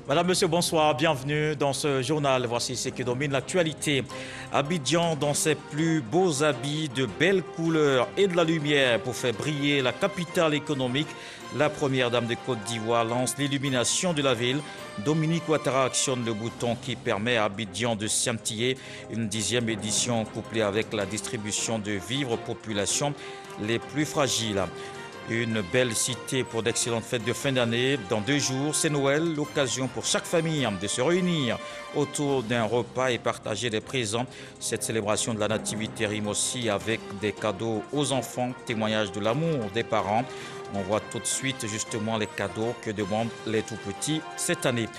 Madame, Monsieur, bonsoir, bienvenue dans ce journal. Voici ce qui domine l'actualité. Abidjan dans ses plus beaux habits, de belles couleurs et de la lumière pour faire briller la capitale économique. La première dame de Côte d'Ivoire lance l'illumination de la ville. Dominique Ouattara actionne le bouton qui permet à Abidjan de scintiller. Une 10e édition couplée avec la distribution de vivres aux populations les plus fragiles. Une belle cité pour d'excellentes fêtes de fin d'année. Dans 2 jours, c'est Noël, l'occasion pour chaque famille de se réunir autour d'un repas et partager des présents. Cette célébration de la nativité rime aussi avec des cadeaux aux enfants, témoignage de l'amour des parents. On voit tout de suite justement les cadeaux que demandent les tout-petits cette année.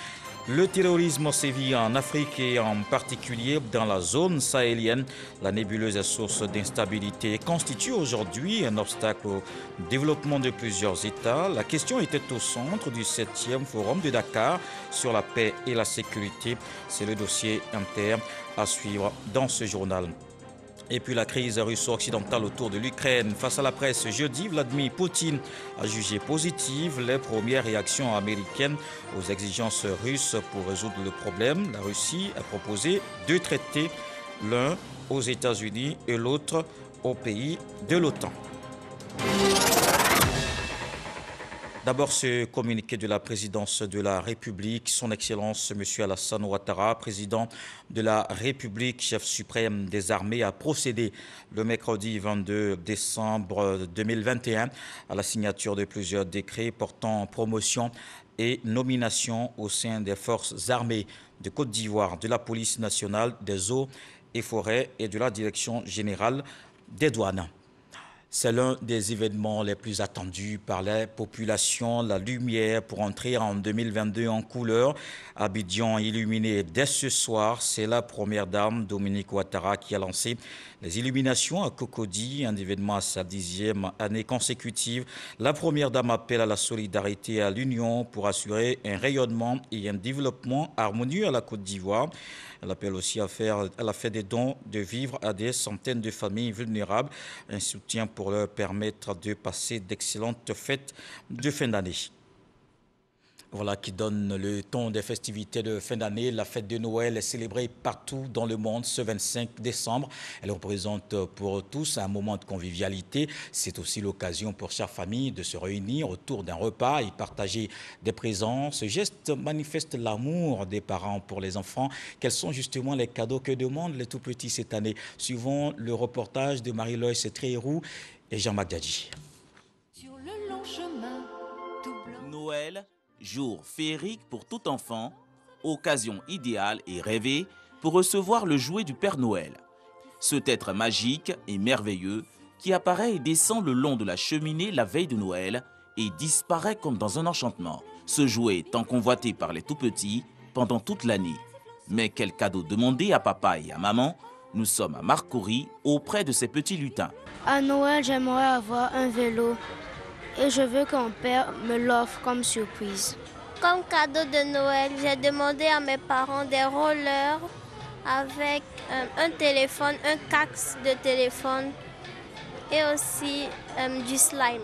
Le terrorisme sévit en Afrique et en particulier dans la zone sahélienne. La nébuleuse est source d'instabilité constitue aujourd'hui un obstacle au développement de plusieurs États. La question était au centre du 7e forum de Dakar sur la paix et la sécurité. C'est le dossier interne à suivre dans ce journal. Et puis la crise russo-occidentale autour de l'Ukraine. Face à la presse jeudi, Vladimir Poutine a jugé positives les premières réactions américaines aux exigences russes pour résoudre le problème. La Russie a proposé 2 traités, l'un aux États-Unis et l'autre aux pays de l'OTAN. D'abord, ce communiqué de la présidence de la République, son Excellence M. Alassane Ouattara, président de la République, chef suprême des armées, a procédé le mercredi 22 décembre 2021 à la signature de plusieurs décrets portant promotion et nomination au sein des forces armées de Côte d'Ivoire, de la police nationale, des eaux et forêts et de la direction générale des douanes. C'est l'un des événements les plus attendus par les populations. La lumière pour entrer en 2022 en couleur. Abidjan illuminé dès ce soir. C'est la première dame, Dominique Ouattara, qui a lancé les illuminations à Cocody, un événement à sa 10e année consécutive. La première dame appelle à la solidarité et à l'union pour assurer un rayonnement et un développement harmonieux à la Côte d'Ivoire. Elle appelle aussi elle a fait des dons de vivres à des centaines de familles vulnérables, un soutien pour leur permettre de passer d'excellentes fêtes de fin d'année. Voilà qui donne le ton des festivités de fin d'année. La fête de Noël est célébrée partout dans le monde ce 25 décembre. Elle représente pour tous un moment de convivialité. C'est aussi l'occasion pour chaque famille de se réunir autour d'un repas et partager des présents. Ce geste manifeste l'amour des parents pour les enfants. Quels sont justement les cadeaux que demandent les tout-petits cette année? Suivons le reportage de Marie-Loïs Tréhéroux et Jean-Marc Dadji. Sur le long chemin, tout blanc. Noël, jour féerique pour tout enfant, occasion idéale et rêvée pour recevoir le jouet du Père Noël. Cet être magique et merveilleux qui apparaît et descend le long de la cheminée la veille de Noël et disparaît comme dans un enchantement. Ce jouet tant convoité par les tout-petits pendant toute l'année. Mais quel cadeau demander à papa et à maman? Nous sommes à Marcory auprès de ces petits lutins. À Noël, j'aimerais avoir un vélo. Et je veux que mon père me l'offre comme surprise. Comme cadeau de Noël, j'ai demandé à mes parents des rollers avec un téléphone, un casque de téléphone et aussi du slime.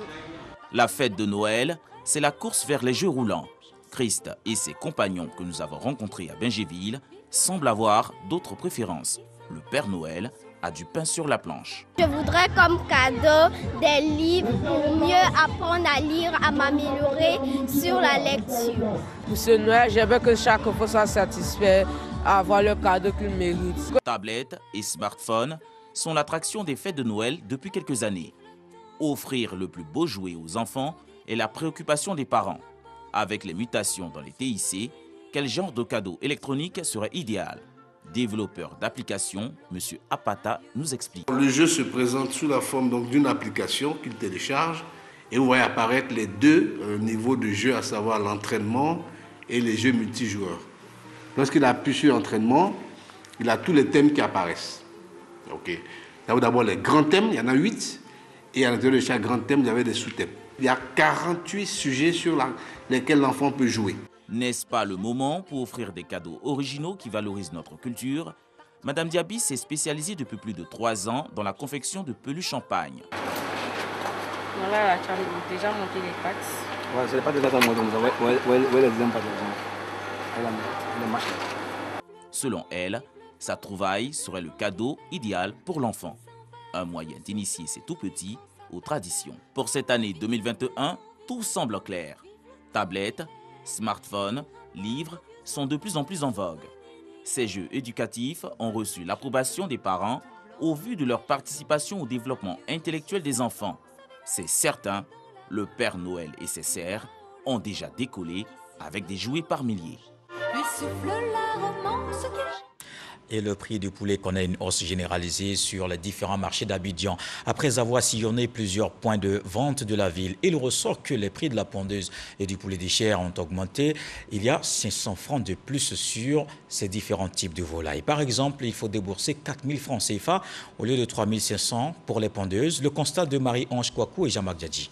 La fête de Noël, c'est la course vers les jeux roulants. Christ et ses compagnons que nous avons rencontrés à Bingéville semblent avoir d'autres préférences. Le Père Noël a du pain sur la planche. Je voudrais comme cadeau des livres pour mieux apprendre à lire, à m'améliorer sur la lecture. Pour ce Noël, j'aimerais que chaque enfant soit satisfait à avoir le cadeau qu'il mérite. Tablettes et smartphones sont l'attraction des fêtes de Noël depuis quelques années. Offrir le plus beau jouet aux enfants est la préoccupation des parents. Avec les mutations dans les TIC, quel genre de cadeau électronique serait idéal? Développeur d'application, M. Apata nous explique. Le jeu se présente sous la forme d'une application qu'il télécharge et vous voyez apparaître les 2 niveaux de jeu, à savoir l'entraînement et les jeux multijoueurs. Lorsqu'il appuie sur l'entraînement, il a tous les thèmes qui apparaissent. Okay. D'abord les grands thèmes, il y en a 8, et à l'intérieur de chaque grand thème, il y avait des sous-thèmes. Il y a 48 sujets sur lesquels l'enfant peut jouer. N'est-ce pas le moment pour offrir des cadeaux originaux qui valorisent notre culture? Madame Diaby s'est spécialisée depuis plus de 3 ans dans la confection de peluches champagne. Voilà, tu as déjà monté les pâtes. Ouais, c'est les pâtes déjà monté. Ouais, les deuxièmes pâtes. Selon elle, sa trouvaille serait le cadeau idéal pour l'enfant. Un moyen d'initier ces tout-petits aux traditions. Pour cette année 2021, tout semble clair. Tablettes, smartphones, livres sont de plus en plus en vogue. Ces jeux éducatifs ont reçu l'approbation des parents au vu de leur participation au développement intellectuel des enfants. C'est certain, le Père Noël et ses serfs ont déjà décollé avec des jouets par milliers. Puis souffle la romance Et le prix du poulet connaît une hausse généralisée sur les différents marchés d'Abidjan. Après avoir sillonné plusieurs points de vente de la ville, il ressort que les prix de la pondeuse et du poulet de chair ont augmenté. Il y a 500 francs de plus sur ces différents types de volailles. Par exemple, il faut débourser 4 000 francs CFA au lieu de 3 500 pour les pondeuses. Le constat de Marie-Ange Kouakou et Jean-Marc Diadji.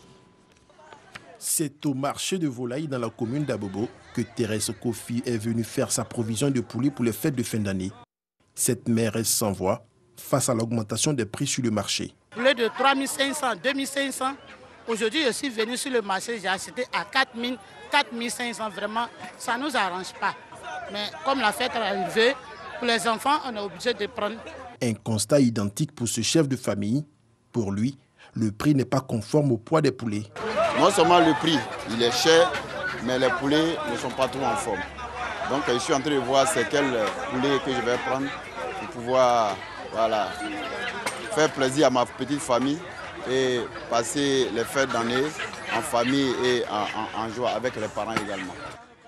C'est au marché de volailles dans la commune d'Abobo que Thérèse Kofi est venue faire sa provision de poulet pour les fêtes de fin d'année. Cette mère reste sans voix face à l'augmentation des prix sur le marché. Poulet de 3 500, 2 500. Aujourd'hui, je suis venu sur le marché, j'ai acheté à 4 000, 4 500. Vraiment, ça ne nous arrange pas. Mais comme la fête est arrivée, pour les enfants, on est obligé de prendre. Un constat identique pour ce chef de famille. Pour lui, le prix n'est pas conforme au poids des poulets. Non seulement le prix, il est cher, mais les poulets ne sont pas trop en forme. Donc je suis en train de voir c'est quel poulet que je vais prendre pour pouvoir faire plaisir à ma petite famille et passer les fêtes d'année en famille et en joie avec les parents également.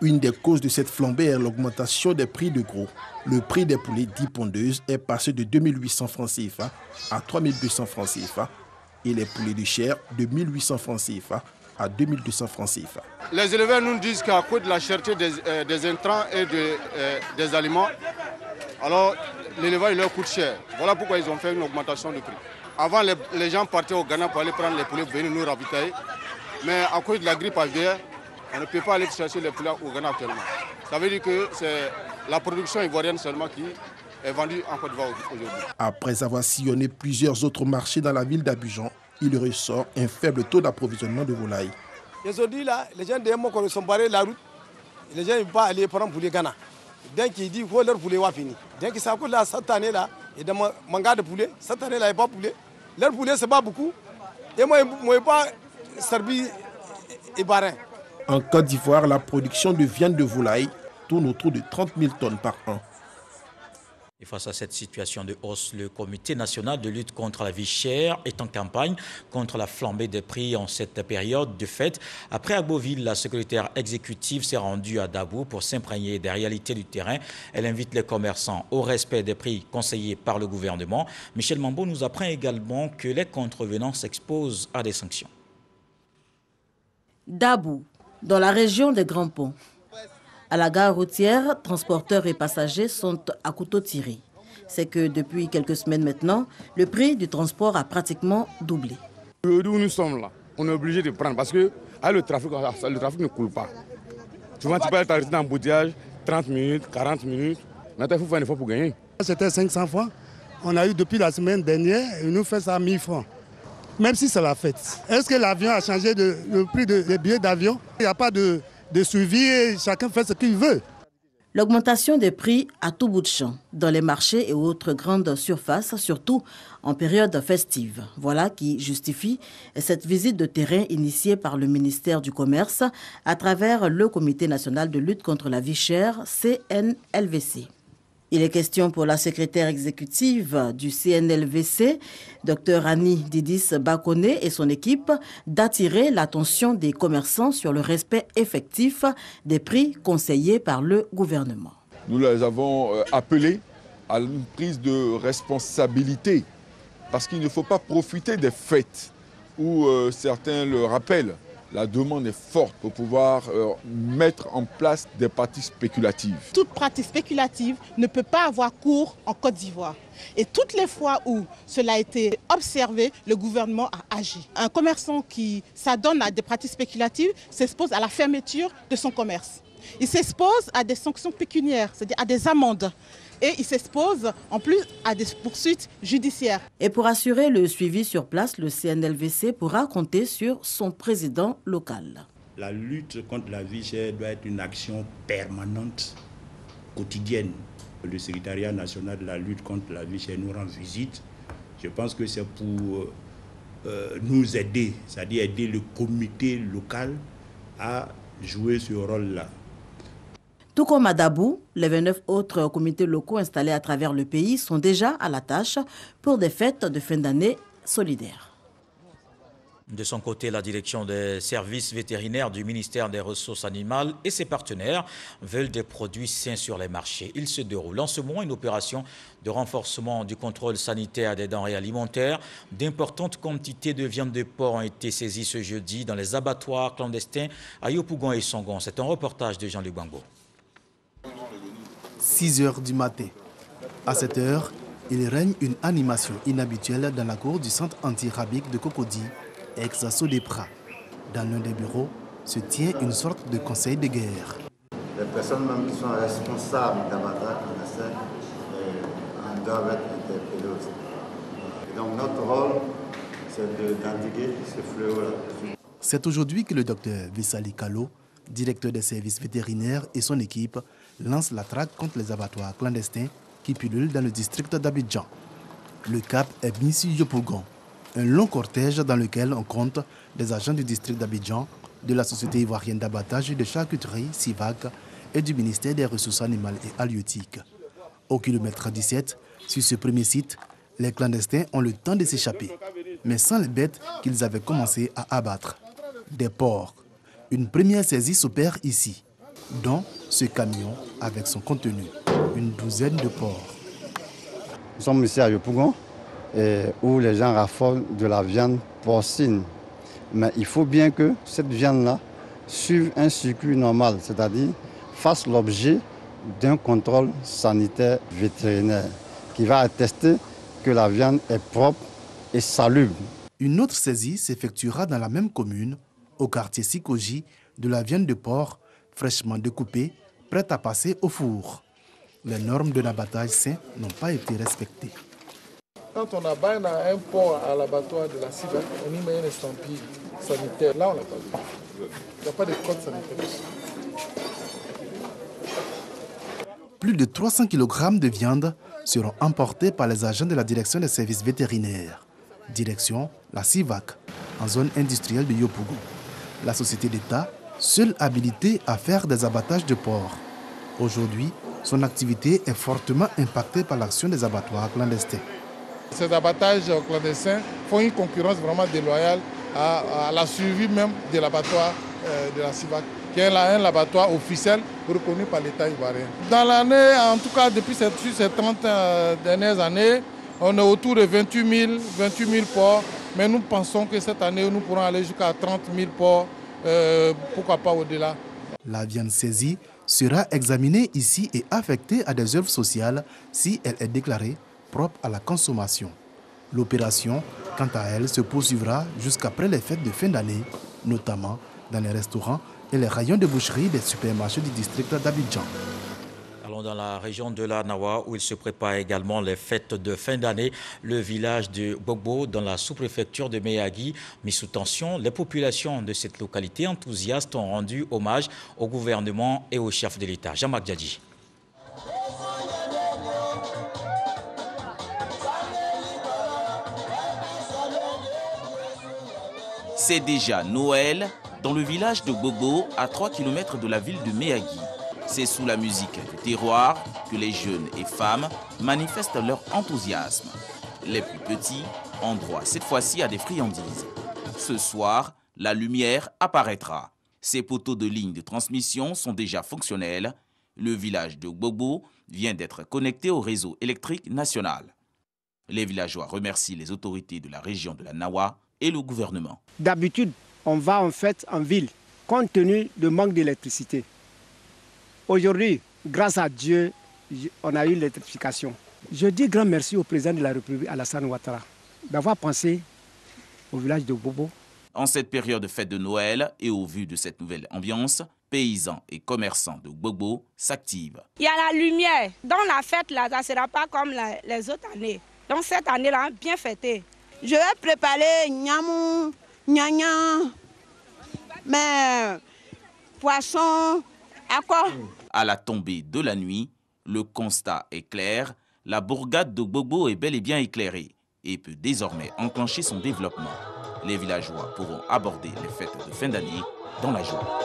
Une des causes de cette flambée est l'augmentation des prix de gros. Le prix des poulets dits pondeuses est passé de 2 800 francs CFA à 3 200 francs CFA et les poulets de chair de 1 800 francs CFA à 2 200 francs CFA. Les éleveurs nous disent qu'à cause de la cherté des intrants et des aliments, alors l'élevage leur coûte cher. Voilà pourquoi ils ont fait une augmentation de prix. Avant, les gens partaient au Ghana pour aller prendre les poulets, venir nous ravitailler. Mais à cause de la grippe aviaire, on ne peut pas aller chercher les poulets au Ghana actuellement. Ça veut dire que c'est la production ivoirienne seulement qui est vendue en Côte d'Ivoire aujourd'hui. Après avoir sillonné plusieurs autres marchés dans la ville d'Abidjan, il ressort un faible taux d'approvisionnement de volailles. Aujourd'hui, là, les gens de Mokoro sont barrés la route. Les gens ne vont pas aller prendre pour les Ghana. Dès qu'ils disent que leur poulet va finir. Dès que ça coûte là, cette année-là, et de manga de poulet, cette année-là, il n'y a pas de poulet. Leur poulet, ce n'est pas beaucoup. Et moi, je ne pas servir et barin. En Côte d'Ivoire, la production de viande de volaille tourne autour de 30 000 tonnes par an. Et face à cette situation de hausse, le Comité national de lutte contre la vie chère est en campagne contre la flambée des prix en cette période de fête. Après Agboville, la secrétaire exécutive s'est rendue à Dabou pour s'imprégner des réalités du terrain. Elle invite les commerçants au respect des prix conseillés par le gouvernement. Michel Mambo nous apprend également que les contrevenants s'exposent à des sanctions. Dabou, dans la région des Grands Ponts. À la gare routière, transporteurs et passagers sont à couteau tiré. C'est que depuis quelques semaines maintenant, le prix du transport a pratiquement doublé. Aujourd'hui où nous sommes là, on est obligé de prendre parce que le trafic ne coule pas. Souvent tu peux être arrêté dans l'embouteillage 30 minutes, 40 minutes. Maintenant il faut faire un effort pour gagner. C'était 500 francs. On a eu depuis la semaine dernière et nous fait ça à 1000 francs. Même si c'est la fête. Est-ce que l'avion a changé le prix des billets d'avion? Il n'y a pas de suivi et chacun fait ce qu'il veut. L'augmentation des prix à tout bout de champ, dans les marchés et autres grandes surfaces, surtout en période festive. Voilà qui justifie cette visite de terrain initiée par le ministère du Commerce à travers le Comité national de lutte contre la vie chère, CNLVC. Il est question pour la secrétaire exécutive du CNLVC, Dr Annie Didis Bakoné et son équipe, d'attirer l'attention des commerçants sur le respect effectif des prix conseillés par le gouvernement. Nous les avons appelés à une prise de responsabilité parce qu'il ne faut pas profiter des fêtes où certains le rappellent. La demande est forte pour pouvoir mettre en place des pratiques spéculatives. Toute pratique spéculative ne peut pas avoir cours en Côte d'Ivoire. Et toutes les fois où cela a été observé, le gouvernement a agi. Un commerçant qui s'adonne à des pratiques spéculatives s'expose à la fermeture de son commerce. Il s'expose à des sanctions pécuniaires, c'est-à-dire à des amendes. Et il s'expose en plus à des poursuites judiciaires. Et pour assurer le suivi sur place, le CNLVC pourra compter sur son président local. La lutte contre la vie chère doit être une action permanente quotidienne. Le secrétariat national de la lutte contre la vie chère nous rend visite. Je pense que c'est pour nous aider, c'est-à-dire aider le comité local à jouer ce rôle-là. Tout comme à Dabou, les 29 autres comités locaux installés à travers le pays sont déjà à la tâche pour des fêtes de fin d'année solidaires. De son côté, la direction des services vétérinaires du ministère des Ressources animales et ses partenaires veulent des produits sains sur les marchés. Il se déroule en ce moment une opération de renforcement du contrôle sanitaire des denrées alimentaires. D'importantes quantités de viande de porc ont été saisies ce jeudi dans les abattoirs clandestins à Yopougon et Songon. C'est un reportage de Jean-Luc Bango. 6 heures du matin. À cette heure, il règne une animation inhabituelle dans la cour du centre anti-rabique de Cocody, ex-Sodepra. Dans l'un des bureaux se tient une sorte de conseil de guerre. Les personnes même qui sont responsables d'abattage clandestin doivent être interpellées aussi. Et donc notre rôle, c'est d'endiguer ce fléau-là. C'est aujourd'hui que le docteur Vissali Kalo, directeur des services vétérinaires, et son équipe lancent la traque contre les abattoirs clandestins qui pullulent dans le district d'Abidjan. Le cap est mis sur Yopougon. Un long cortège dans lequel on compte des agents du district d'Abidjan, de la Société ivoirienne d'abattage et de charcuterie, SIVAC, et du ministère des Ressources animales et halieutiques. Au kilomètre 17, sur ce premier site, les clandestins ont le temps de s'échapper, mais sans les bêtes qu'ils avaient commencé à abattre. Des porcs. Une première saisie s'opère ici, dont ce camion avec son contenu, une douzaine de porcs. Nous sommes ici à Yopougon, où les gens raffolent de la viande porcine. Mais il faut bien que cette viande-là suive un circuit normal, c'est-à-dire fasse l'objet d'un contrôle sanitaire vétérinaire qui va attester que la viande est propre et salubre. Une autre saisie s'effectuera dans la même commune, au quartier Sikoji, de la viande de porc fraîchement découpée, prête à passer au four. Les normes de l'abattage sain n'ont pas été respectées. Quand on abat un porc à l'abattoir de la CIVAC, on y met une estampille sanitaire. Là, on l'a pas vu. Il n'y a pas de code sanitaire. Plus de 300 kg de viande seront emportés par les agents de la direction des services vétérinaires. Direction la CIVAC, en zone industrielle de Yopougon. La société d'État, seule habilitée à faire des abattages de porc. Aujourd'hui, son activité est fortement impactée par l'action des abattoirs clandestins. Ces abattages clandestins font une concurrence vraiment déloyale à la survie même de l'abattoir de la CIVAC, qui est un abattoir officiel reconnu par l'État ivoirien. Dans l'année, en tout cas depuis ces 30 dernières années, on est autour de 28 000 porcs, mais nous pensons que cette année, nous pourrons aller jusqu'à 30 000 porcs, pourquoi pas au-delà. La viande saisie sera examinée ici et affectée à des œuvres sociales si elle est déclarée propre à la consommation. L'opération, quant à elle, se poursuivra jusqu'après les fêtes de fin d'année, notamment dans les restaurants et les rayons de boucherie des supermarchés du district d'Abidjan. Allons dans la région de la Nawa où il se prépare également les fêtes de fin d'année. Le village de Gbogbo dans la sous-préfecture de Meyagui mis sous tension. Les populations de cette localité enthousiastes ont rendu hommage au gouvernement et au chef de l'État. Jean-Marc Diadji. C'est déjà Noël dans le village de Gbogbo, à 3 km de la ville de Meyagui. C'est sous la musique du terroir que les jeunes et femmes manifestent leur enthousiasme. Les plus petits ont droit cette fois-ci à des friandises. Ce soir, la lumière apparaîtra. Ces poteaux de ligne de transmission sont déjà fonctionnels. Le village de Gbogbo vient d'être connecté au réseau électrique national. Les villageois remercient les autorités de la région de la Nawa et le gouvernement. D'habitude, on va en fait en ville, compte tenu du manque d'électricité. Aujourd'hui, grâce à Dieu, on a eu l'électrification. Je dis grand merci au président de la République, Alassane Ouattara, d'avoir pensé au village de Gbogbo. En cette période de fête de Noël et au vu de cette nouvelle ambiance, paysans et commerçants de Gbogbo s'activent. Il y a la lumière. Dans la fête, là, ça ne sera pas comme les autres années. Donc cette année-là, bien fêtée. Je vais préparer nyamou, nyanya, mais poisson, à quoi? À la tombée de la nuit, Le constat est clair, la bourgade de Gbogbo est bel et bien éclairée et peut désormais enclencher son développement. Les villageois pourront aborder les fêtes de fin d'année dans la joie.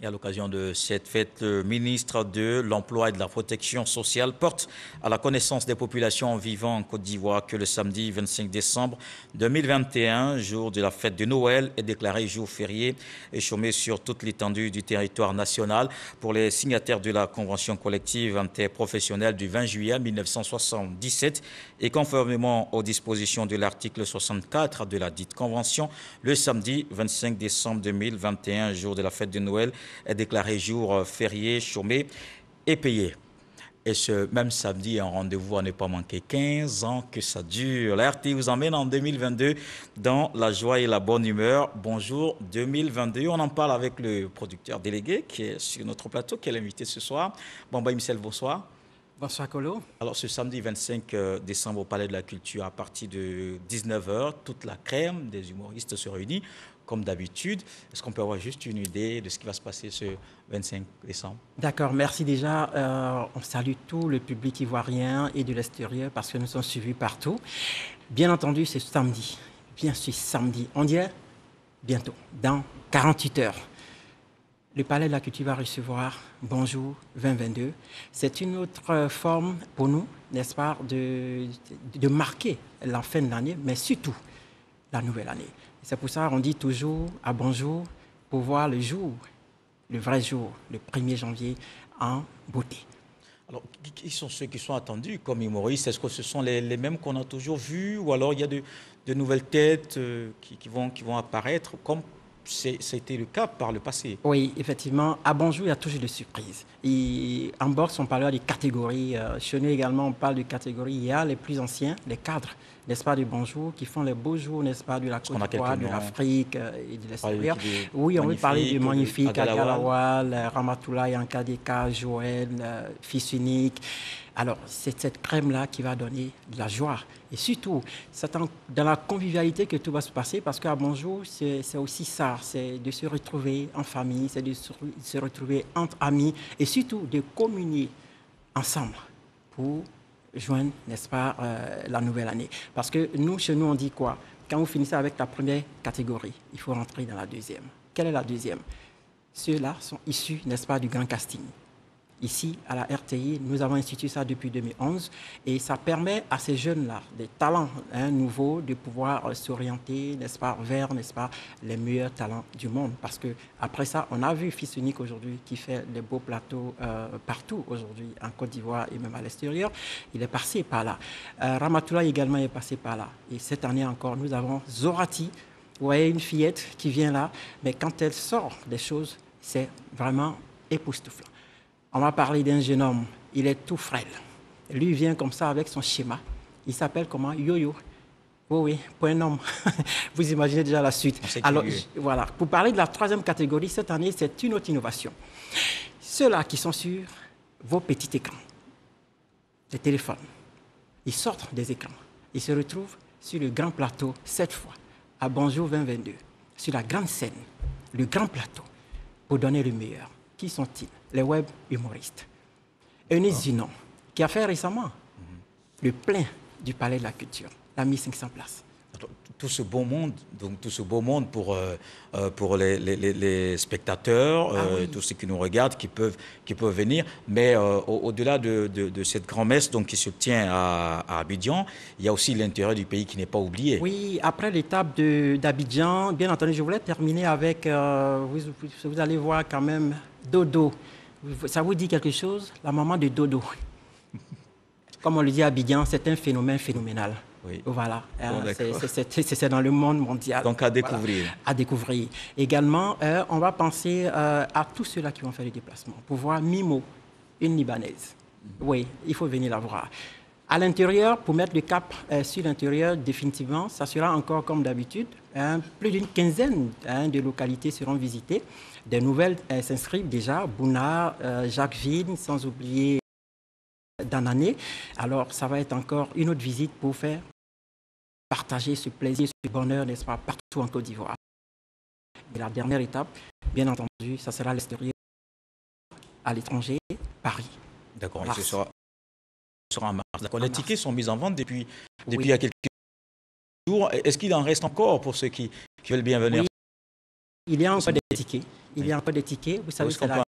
Et à l'occasion de cette fête, le ministre de l'Emploi et de la Protection sociale porte à la connaissance des populations vivant en Côte d'Ivoire que le samedi 25 décembre 2021, jour de la fête de Noël, est déclaré jour férié et chômé sur toute l'étendue du territoire national pour les signataires de la Convention collective interprofessionnelle du 20 juillet 1977 et conformément aux dispositions de l'article 64 de la dite Convention, le samedi 25 décembre 2021, jour de la fête de Noël, est déclaré jour férié, chômé et payé. Et ce même samedi, un rendez-vous à ne pas manquer. 15 ans que ça dure. La RT vous emmène en 2022 dans la joie et la bonne humeur. Bonjour 2022. On en parle avec le producteur délégué qui est sur notre plateau, qui est l'invité ce soir. Bamba Imsel, bonsoir. Bonsoir Colo. Alors ce samedi 25 décembre au Palais de la Culture, à partir de 19h, toute la crème des humoristes se réunit. Comme d'habitude, est-ce qu'on peut avoir juste une idée de ce qui va se passer ce 25 décembre? D'accord, merci déjà. On salue tout le public ivoirien et de l'extérieur parce que nous sommes suivis partout. Bien entendu, c'est samedi. Bien sûr, samedi. On dirait bientôt, dans 48 heures. Le Palais de la Culture va recevoir Bonjour 2022. C'est une autre forme pour nous, n'est-ce pas, de marquer la fin de l'année, mais surtout la nouvelle année. C'est pour ça qu'on dit toujours à Bonjour pour voir le jour, le vrai jour, le 1er janvier, en beauté. Alors, qui sont ceux qui sont attendus comme humoristes? Est-ce que ce sont les mêmes qu'on a toujours vus ou alors il y a de nouvelles têtes qui vont apparaître comme c'était le cas par le passé? Oui, effectivement. À Bonjour, il y a toujours des surprises. Et en boxe, on parle de catégories. Chez nous également, on parle de catégories. Il y a les plus anciens, les cadres, n'est-ce pas, du Bonjour, qui font les beaux jours, n'est-ce pas, de la Côte d'Ivoire, de l'Afrique et de l'extérieur. Oui, on veut parler du magnifique Agalawal, Ramatoulaye, Ankadeka, Joël, Fils unique. Alors, c'est cette crème-là qui va donner de la joie. Et surtout, c'est dans la convivialité que tout va se passer, parce qu'à Bonjour, c'est aussi ça, c'est de se retrouver en famille, c'est de se retrouver entre amis, et surtout de communier ensemble pour joindre, n'est-ce pas, la nouvelle année. Parce que nous, chez nous, on dit quoi? Quand vous finissez avec la première catégorie, il faut rentrer dans la deuxième. Quelle est la deuxième? Ceux-là sont issus, n'est-ce pas, du grand casting. Ici, à la RTI, nous avons institué ça depuis 2011 et ça permet à ces jeunes-là, des talents nouveaux, de pouvoir s'orienter, n'est-ce pas, vers, n'est-ce pas, les meilleurs talents du monde. Parce que après ça, on a vu Fils unique aujourd'hui qui fait les beaux plateaux partout aujourd'hui, en Côte d'Ivoire et même à l'extérieur. Il est passé par là. Ramatoulaye également est passé par là. Et cette année encore, nous avons Zorati. Vous voyez une fillette qui vient là, mais quand elle sort des choses, c'est vraiment époustouflant. On va parler d'un jeune homme, il est tout frêle. Lui, il vient comme ça avec son schéma. Il s'appelle comment? Yo-Yo. Oui, pour un homme. Vous imaginez déjà la suite. Alors, voilà. Pour parler de la troisième catégorie, cette année, c'est une autre innovation. Ceux-là qui sont sur vos petits écrans, les téléphones, ils sortent des écrans. Ils se retrouvent sur le grand plateau, cette fois, à Bonjour 2022, sur la grande scène, le grand plateau, pour donner le meilleur. Qui sont-ils? Les web humoristes. Eunice Zinon, qui a fait récemment le plein du Palais de la Culture, la 1500 places. Tout ce beau monde, donc tout ce beau monde pour les spectateurs, tous ceux qui nous regardent, qui peuvent venir. Mais au-delà de cette grand-messe donc, qui se tient à Abidjan, il y a aussi l'intérieur du pays qui n'est pas oublié. Oui, après l'étape d'Abidjan, bien entendu, je voulais terminer avec, vous allez voir quand même, Dodo. Ça vous dit quelque chose? La maman de Dodo. Comme on le dit à Abidjan, c'est un phénomène phénoménal. Oui. Voilà, c'est dans le monde mondial. Donc à découvrir. Voilà. À découvrir. Également, on va penser à tous ceux-là qui vont faire les déplacements pour voir Mimo, une Libanaise. Oui, il faut venir la voir. À l'intérieur, pour mettre le cap sur l'intérieur, définitivement, ça sera encore comme d'habitude. Plus d'une quinzaine de localités seront visitées. Des nouvelles s'inscrivent déjà. Bouna, Jacquesville, sans oublier Danané. Alors, ça va être encore une autre visite pour faire partager ce plaisir, ce bonheur, n'est-ce pas, partout en Côte d'Ivoire. Et la dernière étape, bien entendu, ça sera l'extérieur à l'étranger, Paris. D'accord, ce sera en mars. D'accord, les tickets sont mis en vente depuis il y a quelques jours. Est-ce qu'il en reste encore pour ceux qui veulent bien venir? Oui, il y a encore des tickets. Il y a encore des tickets. Vous savez, c'est la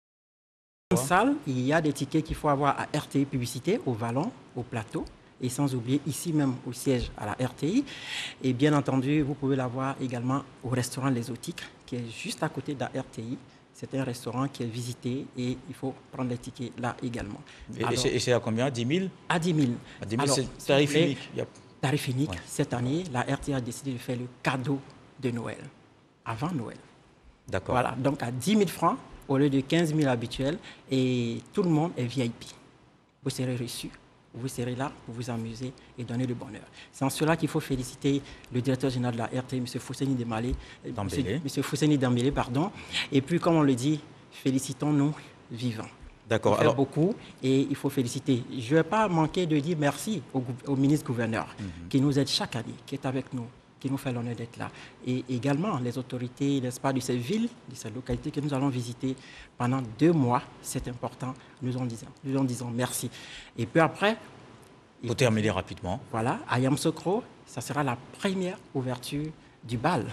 salle. Il y a des tickets qu'il faut avoir à RTI Publicité, au Vallon, au Plateau. Et sans oublier ici même au siège à la RTI. Et bien entendu, vous pouvez l'avoir également au restaurant Les Otiques, qui est juste à côté de la RTI. C'est un restaurant qui est visité et il faut prendre les tickets là également. Et c'est à combien? 10 000? À 10 000. À 10 000, c'est tarif unique. Tarif unique. Cette année, la RTI a décidé de faire le cadeau de Noël, avant Noël. D'accord. Voilà, donc à 10 000 francs au lieu de 15 000 habituels. Et tout le monde est VIP. Vous serez reçu. Vous serez là pour vous amuser et donner le bonheur. C'est en cela qu'il faut féliciter le directeur général de la RTI, M. Fousseni Dembélé, pardon. Et puis, comme on le dit, félicitons-nous vivants. D'accord. Il fait beaucoup et il faut féliciter. Je ne vais pas manquer de dire merci au ministre-gouverneur qui nous aide chaque année, qui est avec nous, qui nous fait l'honneur d'être là. Et également les autorités, n'est-ce pas, de ces villes, de ces localités que nous allons visiter pendant 2 mois. C'est important. Nous en disons merci. Et puis après... Pour terminer rapidement. Voilà, à Yamoussoukro, ça sera la première ouverture du bal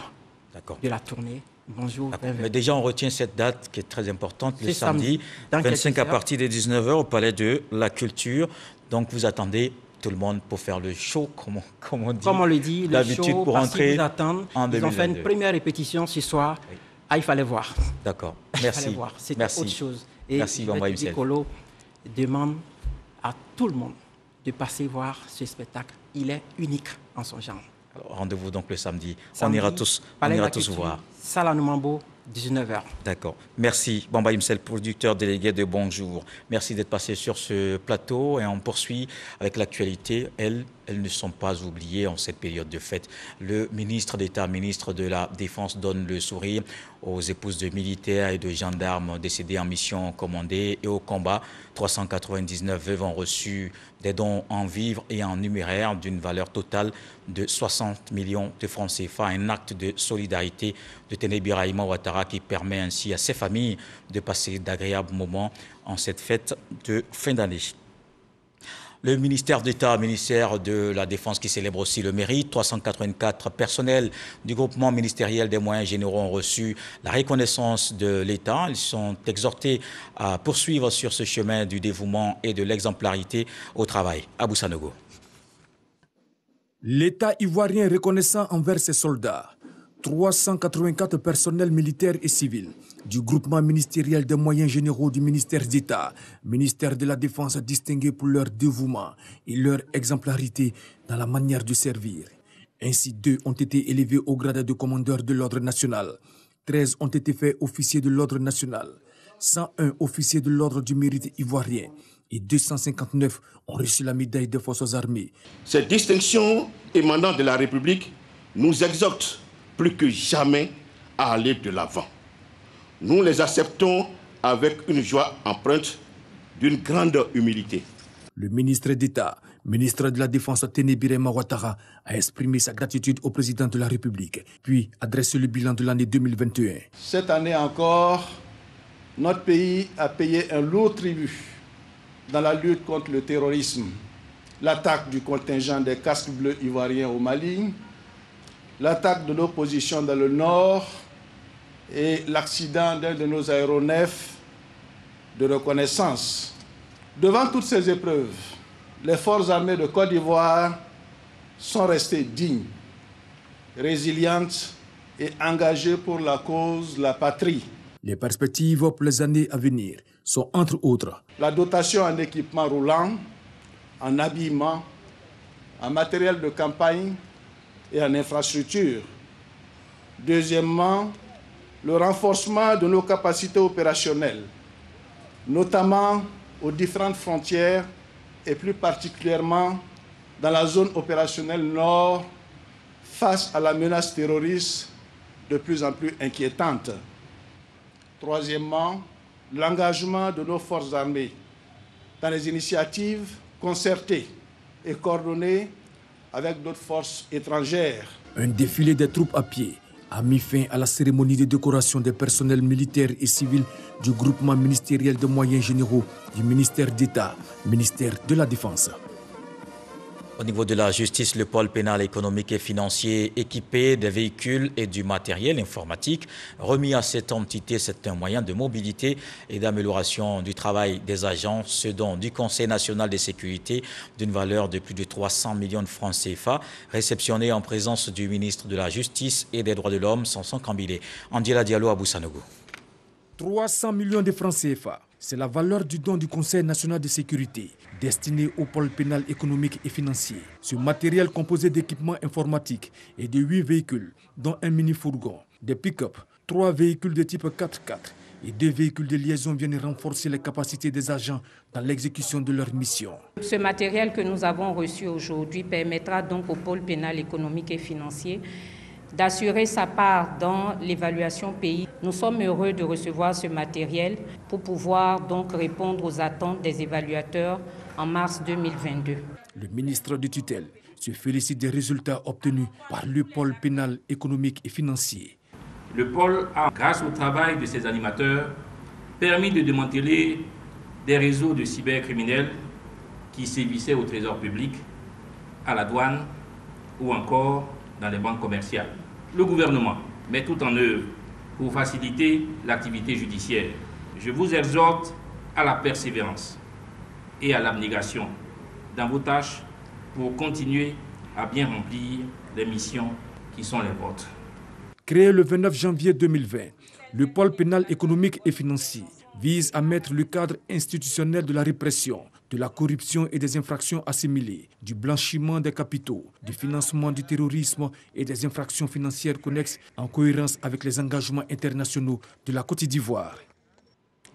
de la tournée. Bonjour. Mais déjà, on retient cette date qui est très importante, le samedi 25 à partir de 19h au Palais de la Culture. Donc, vous attendez tout le monde pour faire le show, comme on dit. Comme on le dit, le show, pour parce entrer qu'ils attendent. Ils ont fait une première répétition ce soir. Oui. Ah, il fallait voir. D'accord. Merci. Il fallait voir. C'était autre chose. Et merci, Bamba Imsel. Colo demande à tout le monde de passer voir ce spectacle. Il est unique en son genre. Rendez-vous donc le samedi. On ira tous voir. Salle Anoumambo, 19h. D'accord. Merci, Bamba Imsel, producteur délégué de Bonjour. Merci d'être passé sur ce plateau et on poursuit avec l'actualité. Elles ne sont pas oubliées en cette période de fête. Le ministre d'État, ministre de la Défense, donne le sourire aux épouses de militaires et de gendarmes décédés en mission commandée et au combat. 399 veuves ont reçu des dons en vivres et en numéraire d'une valeur totale de 60 millions de francs CFA, un acte de solidarité de Téné Birahima Ouattara qui permet ainsi à ces familles de passer d'agréables moments en cette fête de fin d'année. Le ministère d'État, ministère de la Défense qui célèbre aussi le mérite. 384 personnels du groupement ministériel des moyens généraux ont reçu la reconnaissance de l'État. Ils sont exhortés à poursuivre sur ce chemin du dévouement et de l'exemplarité au travail. Abou Sanogo. L'État ivoirien reconnaissant envers ses soldats. 384 personnels militaires et civils du groupement ministériel des moyens généraux du ministère d'État, ministère de la Défense distingués pour leur dévouement et leur exemplarité dans la manière de servir. Ainsi, 2 ont été élevés au grade de commandeur de l'ordre national, 13 ont été faits officiers de l'ordre national, 101 officiers de l'ordre du mérite ivoirien et 259 ont reçu la médaille des forces armées. Cette distinction émanant de la République nous exhorte plus que jamais à aller de l'avant. Nous les acceptons avec une joie empreinte d'une grande humilité. Le ministre d'État, ministre de la Défense Téné Birahima Ouattara, a exprimé sa gratitude au président de la République, puis adressé le bilan de l'année 2021. Cette année encore, notre pays a payé un lourd tribut dans la lutte contre le terrorisme, l'attaque du contingent des casques bleus ivoiriens au Mali, l'attaque de l'opposition dans le nord et l'accident d'un de nos aéronefs de reconnaissance. Devant toutes ces épreuves, les forces armées de Côte d'Ivoire sont restées dignes, résilientes et engagées pour la cause, la patrie. Les perspectives pour les années à venir sont entre autres la dotation en équipement roulant, en habillement, en matériel de campagne et en infrastructure. Deuxièmement, le renforcement de nos capacités opérationnelles, notamment aux différentes frontières et plus particulièrement dans la zone opérationnelle nord face à la menace terroriste de plus en plus inquiétante. Troisièmement, l'engagement de nos forces armées dans les initiatives concertées et coordonnées avec d'autres forces étrangères. Un défilé des troupes à pied a mis fin à la cérémonie de décoration des personnels militaires et civils du groupement ministériel de moyens généraux du ministère d'État, ministère de la Défense. Au niveau de la justice, le pôle pénal économique et financier équipé des véhicules et du matériel informatique remis à cette entité, c'est un moyen de mobilité et d'amélioration du travail des agents, ce dont du Conseil national de sécurité d'une valeur de plus de 300 millions de francs CFA, réceptionné en présence du ministre de la Justice et des Droits de l'Homme, Samson Kambile. Angela Diallo à Boussanogo. 300 millions de francs CFA, c'est la valeur du don du Conseil national de sécurité destiné au pôle pénal économique et financier. Ce matériel composé d'équipements informatiques et de 8 véhicules, dont un mini-fourgon, des pick-up, 3 véhicules de type 4x4 et 2 véhicules de liaison viennent renforcer les capacités des agents dans l'exécution de leur mission. Ce matériel que nous avons reçu aujourd'hui permettra donc au pôle pénal économique et financier d'assurer sa part dans l'évaluation pays. Nous sommes heureux de recevoir ce matériel pour pouvoir donc répondre aux attentes des évaluateurs en mars 2022. Le ministre de tutelle se félicite des résultats obtenus par le pôle pénal économique et financier. Le pôle a, grâce au travail de ses animateurs, permis de démanteler des réseaux de cybercriminels qui sévissaient au trésor public, à la douane ou encore dans les banques commerciales. Le gouvernement met tout en œuvre pour faciliter l'activité judiciaire. Je vous exhorte à la persévérance et à l'abnégation dans vos tâches pour continuer à bien remplir les missions qui sont les vôtres. Créé le 29 janvier 2020, le pôle pénal économique et financier vise à mettre le cadre institutionnel de la répression, de la corruption et des infractions assimilées, du blanchiment des capitaux, du financement du terrorisme et des infractions financières connexes en cohérence avec les engagements internationaux de la Côte d'Ivoire.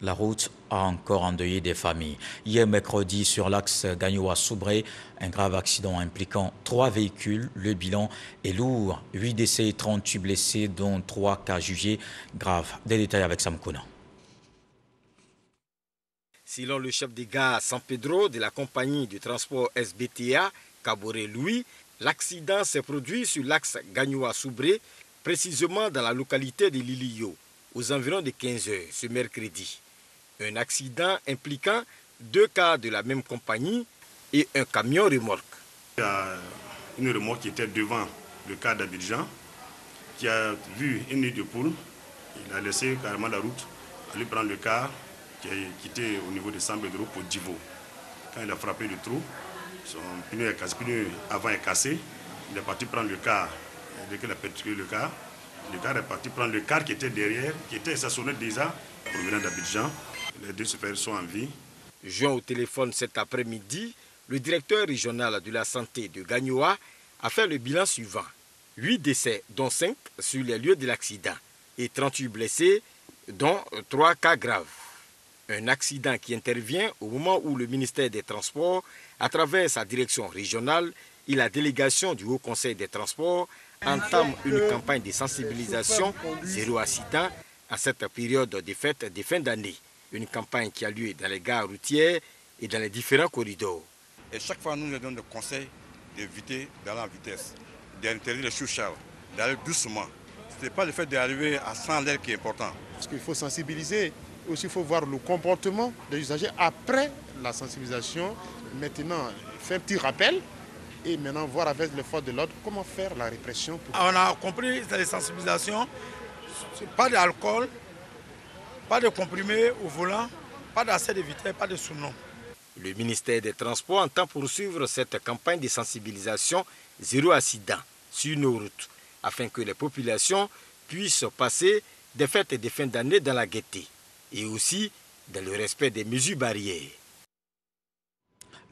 La route a encore endeuillé des familles. Hier mercredi, sur l'axe Gagnoa-Soubré, un grave accident impliquant 3 véhicules. Le bilan est lourd. 8 décès et 38 blessés, dont 3 cas jugés graves. Des détails avec Sam Kona. Selon le chef de gare San Pedro de la compagnie de transport SBTA, Caboré Louis, l'accident s'est produit sur l'axe Gagnoa-Soubré, précisément dans la localité de Liliyo, aux environs de 15 h ce mercredi. Un accident impliquant 2 cars de la même compagnie et un camion remorque. Il y a une remorque qui était devant le car d'Abidjan, qui a vu une nid de poule. Il a laissé carrément la route, aller prendre le car qui a quitté au niveau de San Pedro pour Divo. Quand il a frappé le trou, son pneu avant est cassé. Il est parti prendre le car. Dès qu'il a percuté le car est parti prendre le car qui était derrière, qui était stationné déjà, provenant d'Abidjan. Les 2 chauffeurs sont en vie. Joint au téléphone cet après-midi, le directeur régional de la santé de Gagnoa a fait le bilan suivant. 8 décès, dont 5 sur les lieux de l'accident, et 38 blessés, dont 3 cas graves. Un accident qui intervient au moment où le ministère des Transports, à travers sa direction régionale et la délégation du Haut Conseil des Transports, entame une campagne de sensibilisation zéro accident à cette période de fête de fin d'année. Une campagne qui a lieu dans les gares routières et dans les différents corridors. Et chaque fois, nous nous donnons le conseil d'éviter d'aller en vitesse, d'interdire les chouchards, d'aller doucement. Ce n'est pas le fait d'arriver à 100 l'air qui est important. Parce qu'il faut sensibiliser. Aussi, il faut voir le comportement des usagers après la sensibilisation. Maintenant, faire un petit rappel et maintenant voir avec les forces de l'ordre comment faire la répression. On a compris, c'est les sensibilisations, pas d'alcool, pas de comprimés au volant, pas d'accès de vitesse, pas de sous-nom. Le ministère des Transports entend poursuivre cette campagne de sensibilisation zéro accident sur nos routes, afin que les populations puissent passer des fêtes de fin d'année dans la gaieté et aussi dans le respect des mesures barrières.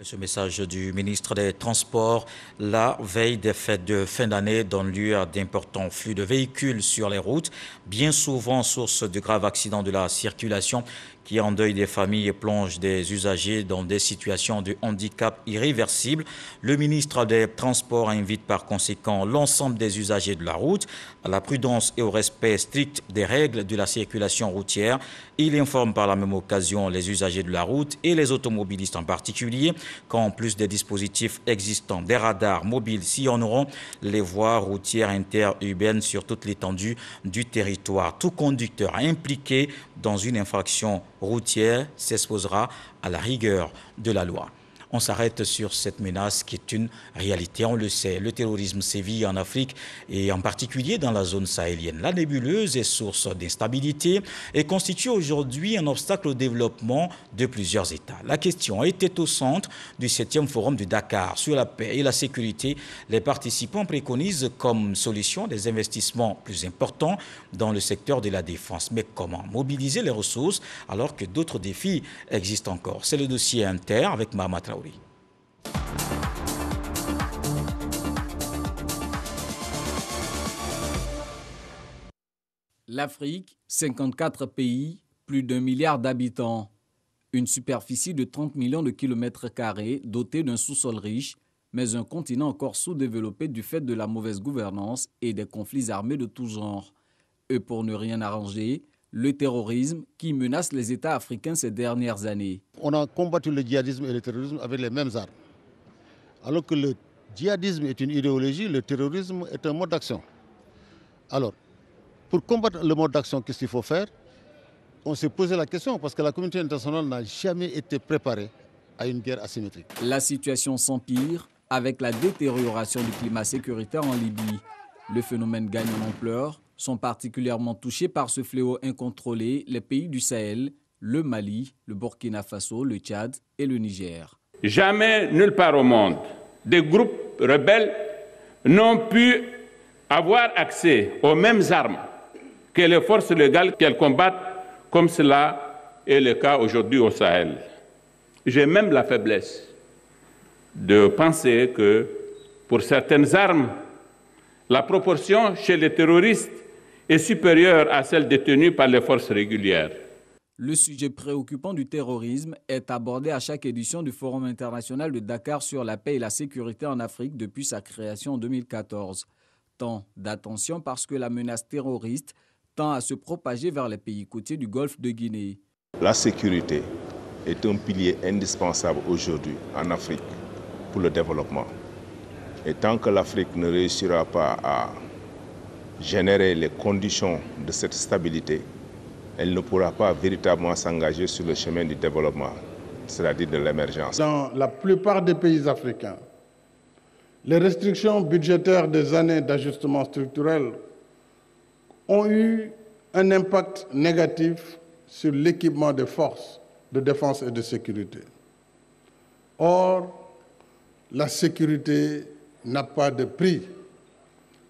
Ce message du ministre des Transports, la veille des fêtes de fin d'année, donne lieu à d'importants flux de véhicules sur les routes, bien souvent source de graves accidents de la circulation qui endeuille des familles et plonge des usagers dans des situations de handicap irréversibles. Le ministre des Transports invite par conséquent l'ensemble des usagers de la route à la prudence et au respect strict des règles de la circulation routière. Il informe par la même occasion les usagers de la route et les automobilistes en particulier qu'en plus des dispositifs existants, des radars mobiles sillonneront les voies routières interurbaines sur toute l'étendue du territoire. Tout conducteur impliqué dans une infraction routière s'exposera à la rigueur de la loi. On s'arrête sur cette menace qui est une réalité. On le sait, le terrorisme sévit en Afrique et en particulier dans la zone sahélienne. La nébuleuse est source d'instabilité et constitue aujourd'hui un obstacle au développement de plusieurs États. La question était au centre du 7e forum de Dakar sur la paix et la sécurité. Les participants préconisent comme solution des investissements plus importants dans le secteur de la défense. Mais comment mobiliser les ressources alors que d'autres défis existent encore? C'est le dossier Inter avec Mahama Traoré. L'Afrique, 54 pays, plus d'1 milliard d'habitants. Une superficie de 30 millions de kilomètres carrés, dotée d'un sous-sol riche, mais un continent encore sous-développé du fait de la mauvaise gouvernance et des conflits armés de tout genre. Et pour ne rien arranger, le terrorisme qui menace les États africains ces dernières années. On a combattu le djihadisme et le terrorisme avec les mêmes armes. Alors que le djihadisme est une idéologie, le terrorisme est un mode d'action. Alors, pour combattre le mode d'action, qu'est-ce qu'il faut faire? On s'est posé la question parce que la communauté internationale n'a jamais été préparée à une guerre asymétrique. La situation s'empire avec la détérioration du climat sécuritaire en Libye. Le phénomène gagne en ampleur. Sont particulièrement touchés par ce fléau incontrôlé les pays du Sahel, le Mali, le Burkina Faso, le Tchad et le Niger. Jamais, nulle part au monde, des groupes rebelles n'ont pu avoir accès aux mêmes armes que les forces légales qu'elles combattent, comme cela est le cas aujourd'hui au Sahel. J'ai même la faiblesse de penser que pour certaines armes, la proportion chez les terroristes est supérieure à celle détenue par les forces régulières. Le sujet préoccupant du terrorisme est abordé à chaque édition du Forum international de Dakar sur la paix et la sécurité en Afrique depuis sa création en 2014. Tant d'attention parce que la menace terroriste tend à se propager vers les pays côtiers du Golfe de Guinée. La sécurité est un pilier indispensable aujourd'hui en Afrique pour le développement. Et tant que l'Afrique ne réussira pas à générer les conditions de cette stabilité, elle ne pourra pas véritablement s'engager sur le chemin du développement, c'est-à-dire de l'émergence. Dans la plupart des pays africains, les restrictions budgétaires des années d'ajustement structurel ont eu un impact négatif sur l'équipement des forces de défense et de sécurité. Or, la sécurité n'a pas de prix,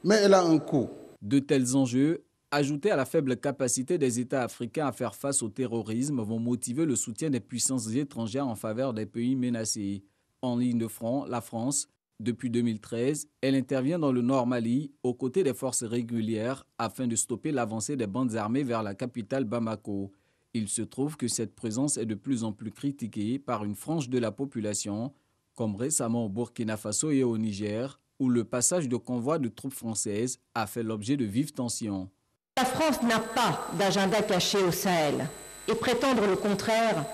mais elle a un coût. De tels enjeux, ajoutés à la faible capacité des États africains à faire face au terrorisme, vont motiver le soutien des puissances étrangères en faveur des pays menacés. En ligne de front, la France, depuis 2013, elle intervient dans le Nord Mali aux côtés des forces régulières afin de stopper l'avancée des bandes armées vers la capitale Bamako. Il se trouve que cette présence est de plus en plus critiquée par une frange de la population, comme récemment au Burkina Faso et au Niger, où le passage de convois de troupes françaises a fait l'objet de vives tensions. La France n'a pas d'agenda caché au Sahel et prétendre le contraire,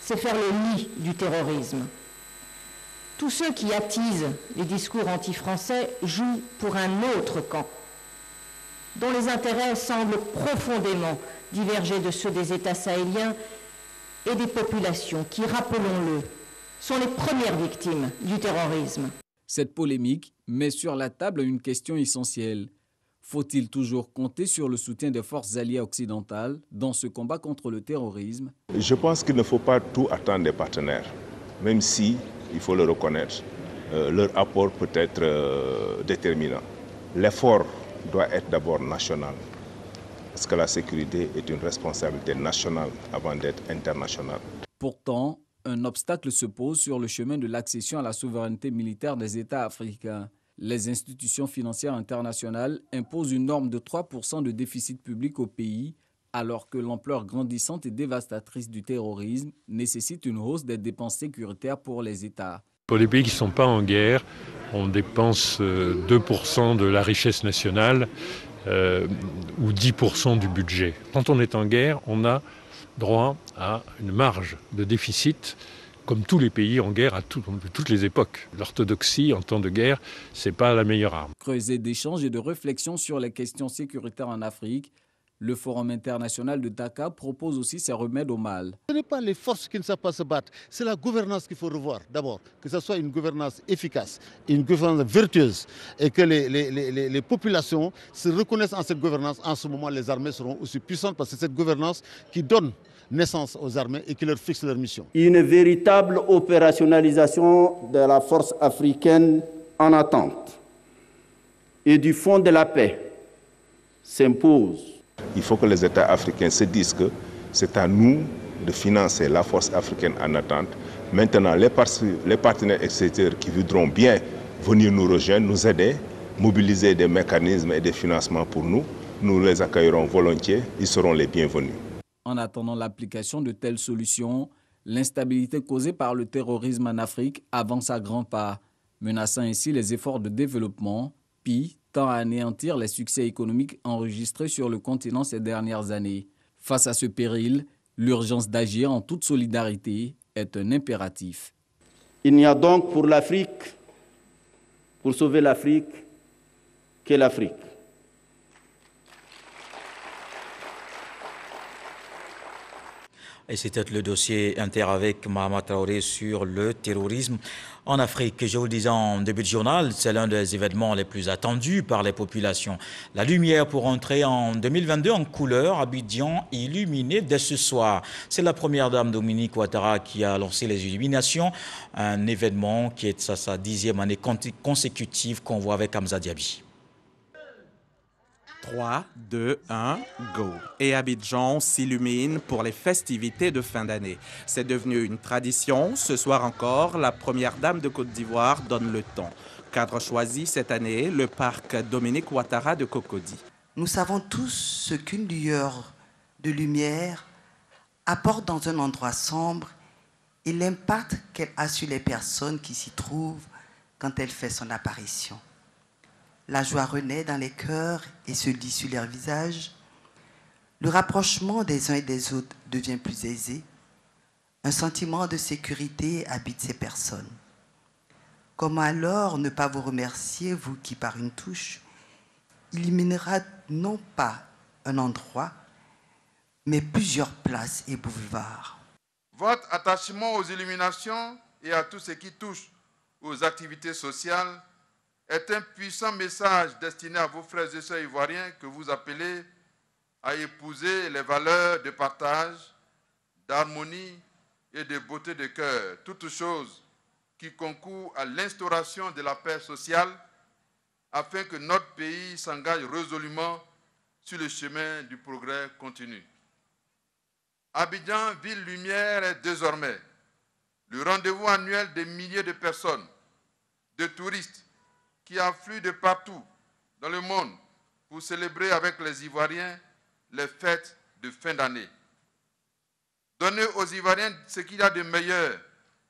c'est faire le nid du terrorisme. Tous ceux qui attisent les discours anti-français jouent pour un autre camp, dont les intérêts semblent profondément diverger de ceux des États sahéliens et des populations qui, rappelons-le, sont les premières victimes du terrorisme. Cette polémique met sur la table une question essentielle. Faut-il toujours compter sur le soutien des forces alliées occidentales dans ce combat contre le terrorisme? Je pense qu'il ne faut pas tout attendre des partenaires, même si, il faut le reconnaître, leur apport peut être déterminant. L'effort doit être d'abord national, parce que la sécurité est une responsabilité nationale avant d'être internationale. Pourtant, un obstacle se pose sur le chemin de l'accession à la souveraineté militaire des États africains. Les institutions financières internationales imposent une norme de 3% de déficit public au pays, alors que l'ampleur grandissante et dévastatrice du terrorisme nécessite une hausse des dépenses sécuritaires pour les États. Pour les pays qui ne sont pas en guerre, on dépense 2% de la richesse nationale ou 10% du budget. Quand on est en guerre, on a droit à une marge de déficit, comme tous les pays en guerre à toutes les époques. L'orthodoxie en temps de guerre, ce n'est pas la meilleure arme. Creuset d'échanges et de réflexion sur les questions sécuritaires en Afrique, le Forum international de Dakar propose aussi ses remèdes au mal. Ce n'est pas les forces qui ne savent pas se battre, c'est la gouvernance qu'il faut revoir d'abord. Que ce soit une gouvernance efficace, une gouvernance vertueuse et que les populations se reconnaissent en cette gouvernance. En ce moment, les armées seront aussi puissantes parce que c'est cette gouvernance qui donne naissance aux armées et qui leur fixe leur mission. Une véritable opérationnalisation de la force africaine en attente et du Fonds de la paix s'impose. Il faut que les États africains se disent que c'est à nous de financer la force africaine en attente. Maintenant, les partenaires extérieurs qui voudront bien venir nous rejoindre, nous aider, mobiliser des mécanismes et des financements pour nous, nous les accueillerons volontiers, ils seront les bienvenus. En attendant l'application de telles solutions, l'instabilité causée par le terrorisme en Afrique avance à grands pas, menaçant ainsi les efforts de développement, puis tend à anéantir les succès économiques enregistrés sur le continent ces dernières années. Face à ce péril, l'urgence d'agir en toute solidarité est un impératif. Il n'y a donc pour l'Afrique, pour sauver l'Afrique, que l'Afrique. Et c'était le dossier inter avec Mahama Traoré sur le terrorisme en Afrique. Je vous le disais en début de journal, c'est l'un des événements les plus attendus par les populations. La lumière pour entrer en 2022 en couleur, Abidjan illuminé dès ce soir. C'est la première dame Dominique Ouattara qui a lancé les illuminations, un événement qui est à sa 10e année consécutive qu'on voit avec Hamza Diaby. 3, 2, 1, go. Et Abidjan s'illumine pour les festivités de fin d'année. C'est devenu une tradition. Ce soir encore, la première dame de Côte d'Ivoire donne le ton. Cadre choisi cette année, le parc Dominique Ouattara de Cocody. Nous savons tous ce qu'une lueur de lumière apporte dans un endroit sombre et l'impact qu'elle a sur les personnes qui s'y trouvent quand elle fait son apparition. La joie renaît dans les cœurs et se lit sur leurs visages. Le rapprochement des uns et des autres devient plus aisé. Un sentiment de sécurité habite ces personnes. Comment alors ne pas vous remercier, vous qui par une touche illuminera non pas un endroit, mais plusieurs places et boulevards. Votre attachement aux illuminations et à tout ce qui touche aux activités sociales est un puissant message destiné à vos frères et sœurs ivoiriens que vous appelez à épouser les valeurs de partage, d'harmonie et de beauté de cœur, toutes choses qui concourent à l'instauration de la paix sociale afin que notre pays s'engage résolument sur le chemin du progrès continu. Abidjan, ville lumière, est désormais le rendez-vous annuel des milliers de personnes, de touristes, qui affluent de partout dans le monde pour célébrer avec les Ivoiriens les fêtes de fin d'année. Donner aux Ivoiriens ce qu'il y a de meilleur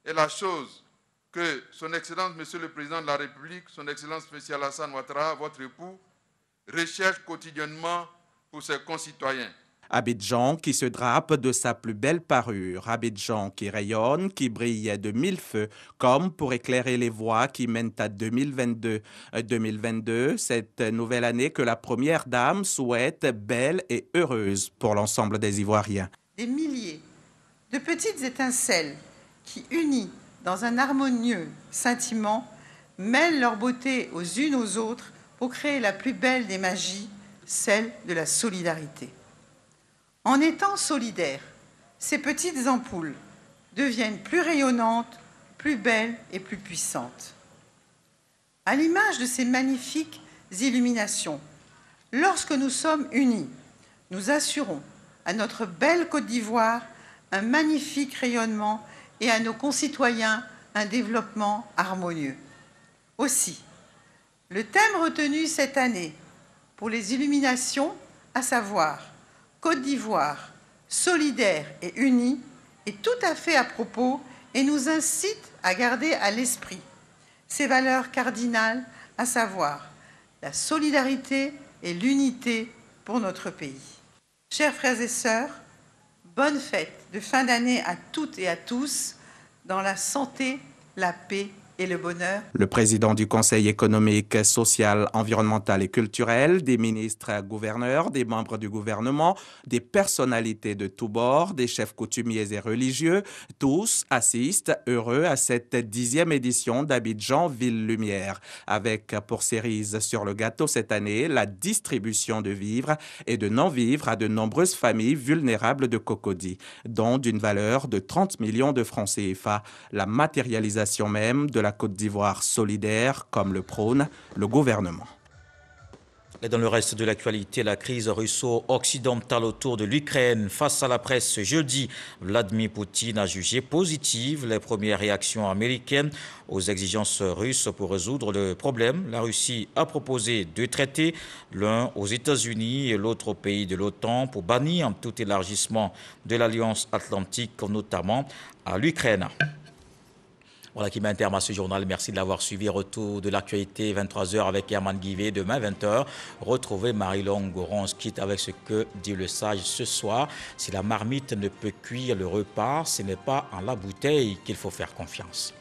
est la chose que son Excellence, Monsieur le Président de la République, son Excellence, Monsieur Alassane Ouattara, votre époux, recherche quotidiennement pour ses concitoyens. Abidjan qui se drape de sa plus belle parure. Abidjan qui rayonne, qui brille de mille feux, comme pour éclairer les voies qui mènent à 2022. 2022, cette nouvelle année que la première dame souhaite belle et heureuse pour l'ensemble des Ivoiriens. Des milliers de petites étincelles qui, unies dans un harmonieux scintillement, mêlent leur beauté aux unes aux autres pour créer la plus belle des magies, celle de la solidarité. En étant solidaires, ces petites ampoules deviennent plus rayonnantes, plus belles et plus puissantes. À l'image de ces magnifiques illuminations, lorsque nous sommes unis, nous assurons à notre belle Côte d'Ivoire un magnifique rayonnement et à nos concitoyens un développement harmonieux. Aussi, le thème retenu cette année pour les illuminations, à savoir Côte d'Ivoire, solidaire et unie, est tout à fait à propos et nous incite à garder à l'esprit ces valeurs cardinales, à savoir la solidarité et l'unité pour notre pays. Chers frères et sœurs, bonne fête de fin d'année à toutes et à tous, dans la santé, la paix et le bonheur. Le président du Conseil économique, social, environnemental et culturel, des ministres, gouverneurs, des membres du gouvernement, des personnalités de tous bords, des chefs coutumiers et religieux, tous assistent heureux à cette 10e édition d'Abidjan Ville Lumière, avec pour cerise sur le gâteau cette année la distribution de vivres et de non-vivres à de nombreuses familles vulnérables de Cocody, dont d'une valeur de 30 millions de francs CFA, la matérialisation même de la Côte d'Ivoire solidaire, comme le prône le gouvernement. Et dans le reste de l'actualité, la crise russo-occidentale autour de l'Ukraine. Face à la presse ce jeudi, Vladimir Poutine a jugé positives les premières réactions américaines aux exigences russes pour résoudre le problème. La Russie a proposé deux traités, l'un aux États-Unis et l'autre aux pays de l'OTAN, pour bannir tout élargissement de l'Alliance atlantique, notamment à l'Ukraine. Voilà qui met un terme à ce journal. Merci de l'avoir suivi. Retour de l'actualité, 23h avec Herman Guivet. Demain, 20h, retrouvez Marie-Longue Goron. On se quitte avec ce que dit le sage ce soir. Si la marmite ne peut cuire le repas, ce n'est pas en la bouteille qu'il faut faire confiance.